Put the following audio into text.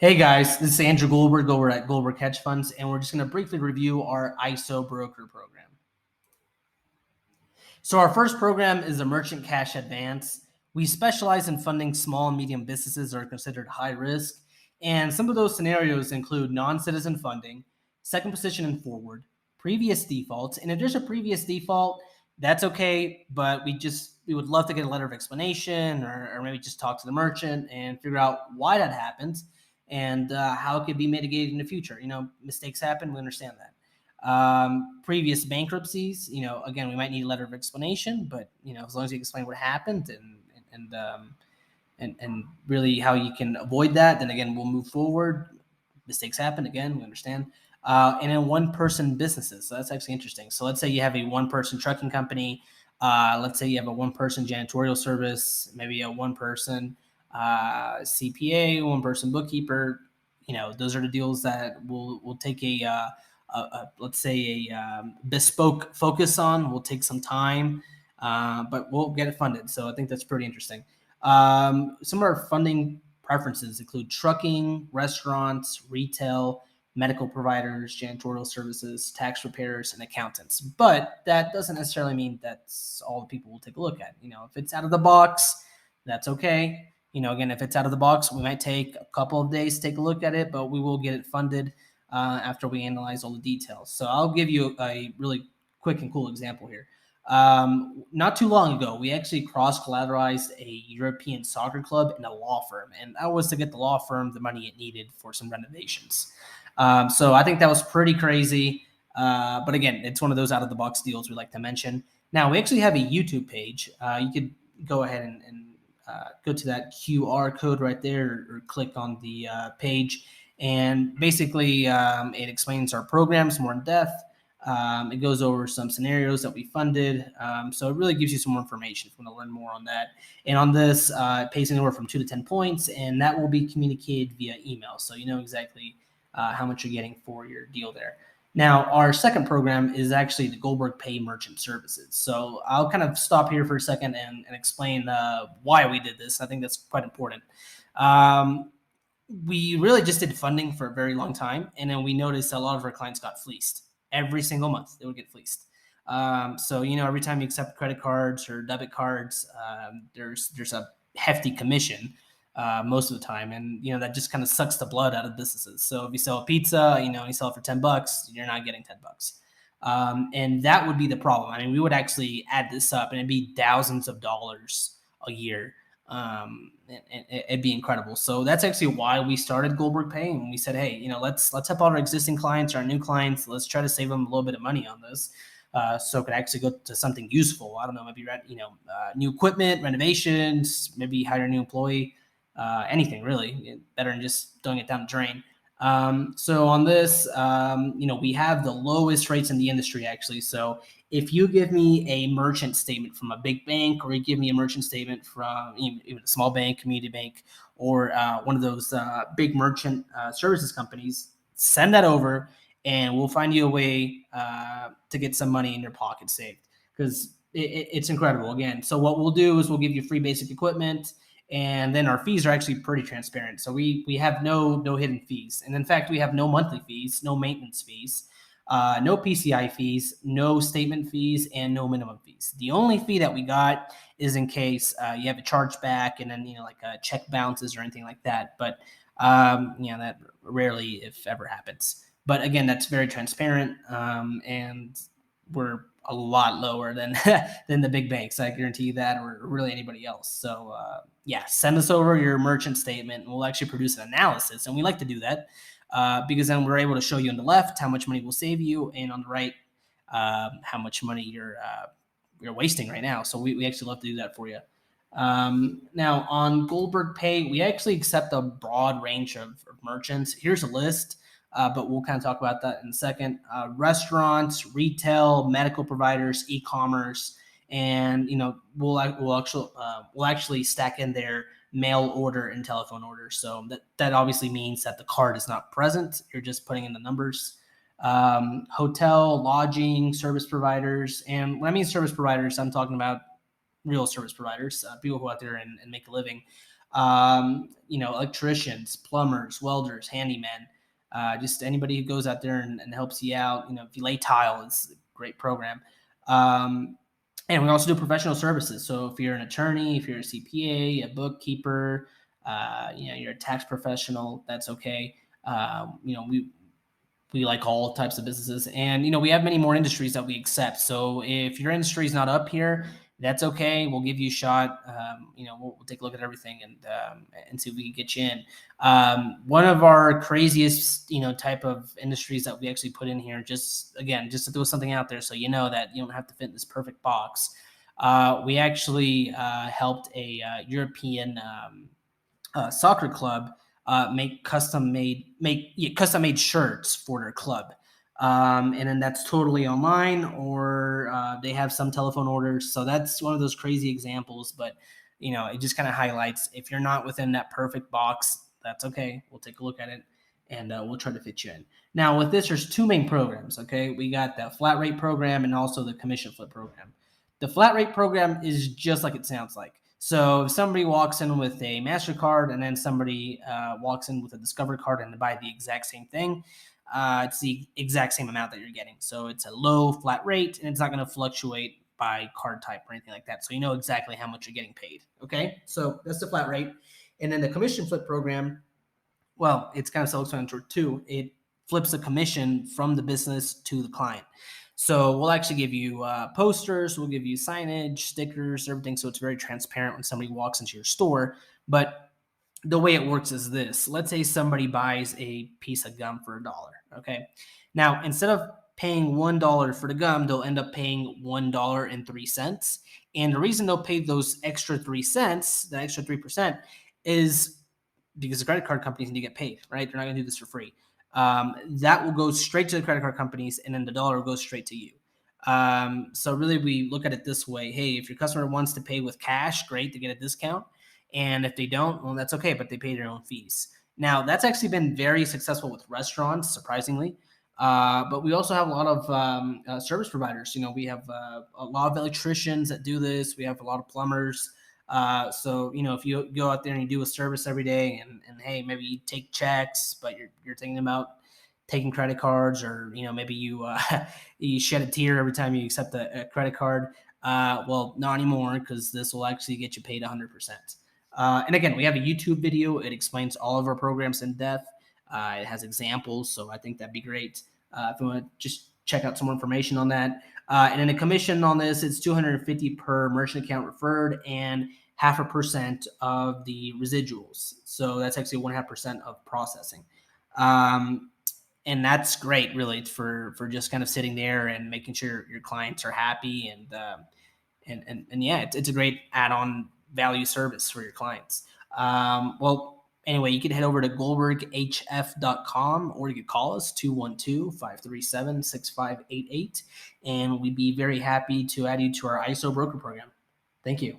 Hey guys, this is Andrew Goldberg over at Goldberg Hedge Funds, and we're just going to briefly review our ISO broker program. So our first program is a merchant cash advance. We specialize in funding small and medium businesses that are considered high risk, and some of those scenarios include non-citizen funding, second position and forward, previous defaults, and if there's a previous default, that's okay, but we would love to get a letter of explanation or maybe just talk to the merchant and figure out why that happens and how it could be mitigated in the future. Mistakes happen. We understand that. Previous bankruptcies, again, we might need a letter of explanation, but as long as you explain what happened and really how you can avoid that, then again, we'll move forward. Mistakes happen, again, we understand. And then one-person businesses, so that's actually interesting. So let's say you have a one-person trucking company. Let's say you have a one-person janitorial service, maybe a one-person CPA, one-person bookkeeper. Those are the deals that we'll take let's say a bespoke focus on. Will take some time, but we'll get it funded. So I think that's pretty interesting. Some of our funding preferences include trucking, restaurants, retail, medical providers, janitorial services, tax preparers, and accountants. But that doesn't necessarily mean that's all the people will take a look at. If it's out of the box, that's okay. Again, if it's out of the box, we might take a couple of days to take a look at it, but we will get it funded after we analyze all the details. So I'll give you a really quick and cool example here. Not too long ago, we actually cross-collateralized a European soccer club and a law firm, and that was to get the law firm the money it needed for some renovations. So I think that was pretty crazy. But again, it's one of those out-of-the-box deals we like to mention. Now, we actually have a YouTube page. You could go ahead and go to that QR code right there or click on the page. And basically, it explains our programs more in depth. It goes over some scenarios that we funded. So it really gives you some more information if you want to learn more on that. And on this, it pays anywhere from 2 to 10 points, and that will be communicated via email. So you know exactly how much you're getting for your deal there. Now, our second program is actually the Goldberg Pay Merchant Services. So I'll kind of stop here for a second and explain why we did this. I think that's quite important. We really just did funding for a very long time, and then we noticed a lot of our clients got fleeced. Every single month they would get fleeced. So every time you accept credit cards or debit cards, there's a hefty commission most of the time, and that just kind of sucks the blood out of businesses. So if you sell a pizza, you sell it for $10, you're not getting $10. And that would be the problem. I mean, we would actually add this up, and it'd be thousands of dollars a year. And it'd be incredible. So that's actually why we started Goldberg Pay, and we said, hey, let's help out our existing clients, our new clients. Let's try to save them a little bit of money on this, so it could actually go to something useful. I don't know, maybe new equipment, renovations, maybe hire a new employee, anything really. Better than just throwing it down the drain. So on this, we have the lowest rates in the industry actually. So if you give me a merchant statement from a big bank, or you give me a merchant statement from even a small bank, community bank, or one of those big merchant services companies, send that over, and we'll find you a way to get some money in your pocket saved, because it's incredible. Again, so what we'll do is we'll give you free basic equipment, and then our fees are actually pretty transparent. So we have no hidden fees, and in fact, we have no monthly fees, no maintenance fees. No PCI fees, no statement fees, and no minimum fees. The only fee that we got is in case you have a chargeback, and then like check bounces or anything like that. But that rarely, if ever, happens. But again, that's very transparent, and we're a lot lower than than the big banks. I guarantee you that, or really anybody else. So send us over your merchant statement, and we'll actually produce an analysis, and we like to do that. Because then we're able to show you on the left how much money will save you, and on the right how much money you're wasting right now. So we actually love to do that for you. Now on Goldberg Pay, we actually accept a broad range of merchants. Here's a list, but we'll kind of talk about that in a second. Restaurants, retail, medical providers, e-commerce, and we'll actually stack in there mail order and telephone order. So that obviously means that the card is not present. You're just putting in the numbers. Hotel, lodging, service providers. And when I mean service providers, I'm talking about real service providers, people who go out there and make a living. Electricians, plumbers, welders, handymen, just anybody who goes out there and helps you out. If you lay tile, it's a great program. Um, and we also do professional services. So if you're an attorney, if you're a CPA, a bookkeeper, you're a tax professional, that's okay. We like all types of businesses, and we have many more industries that we accept. So if your industry is not up here, that's okay. We'll give you a shot. We'll take a look at everything and see if we can get you in. One of our craziest type of industries that we actually put in here, just to throw something out there, so that you don't have to fit in this perfect box. We actually helped a European soccer club make custom made shirts for their club. And then that's totally online, or they have some telephone orders. So that's one of those crazy examples. But it just kind of highlights, if you're not within that perfect box, that's okay. We'll take a look at it, and we'll try to fit you in. Now with this, there's two main programs. Okay, we got the flat rate program and also the commission flip program. The flat rate program is just like it sounds like. So if somebody walks in with a MasterCard and then somebody walks in with a Discover card and they buy the exact same thing, it's the exact same amount that you're getting. So it's a low flat rate, and it's not going to fluctuate by card type or anything like that. So you know exactly how much you're getting paid. Okay, so that's the flat rate. And then the commission flip program, well, it's kind of self-explanatory too. It flips the commission from the business to the client. So we'll actually give you posters, we'll give you signage, stickers, everything. So it's very transparent when somebody walks into your store. But the way it works is this. Let's say somebody buys a piece of gum for $1. Okay. Now, instead of paying $1 for the gum, they'll end up paying $1.03. And the reason they'll pay those extra 3 cents, the extra 3%, is because the credit card companies need to get paid, right? They're not going to do this for free. That will go straight to the credit card companies, and then the dollar will go straight to you. So really, we look at it this way. Hey, if your customer wants to pay with cash, great, to get a discount. And if they don't, well, that's okay, but they pay their own fees. Now, that's actually been very successful with restaurants, surprisingly. But we also have a lot of service providers. We have a lot of electricians that do this. We have a lot of plumbers. So if you go out there and you do a service every day, and hey, maybe you take checks, but you're thinking about taking credit cards, or maybe you you shed a tear every time you accept a credit card. Well, not anymore, because this will actually get you paid 100%. And again, we have a YouTube video. It explains all of our programs in depth. It has examples, so I think that'd be great if you want to just check out some more information on that. And then the commission on this, it's $250 per merchant account referred, and 0.5% of the residuals. So that's actually 1.5% of processing. And that's great, really, for just kind of sitting there and making sure your clients are happy, and yeah, it's a great add-on value service for your clients. Well, anyway, you can head over to goldberghf.com, or you could call us 212-537-6588, and we'd be very happy to add you to our ISO broker program. Thank you.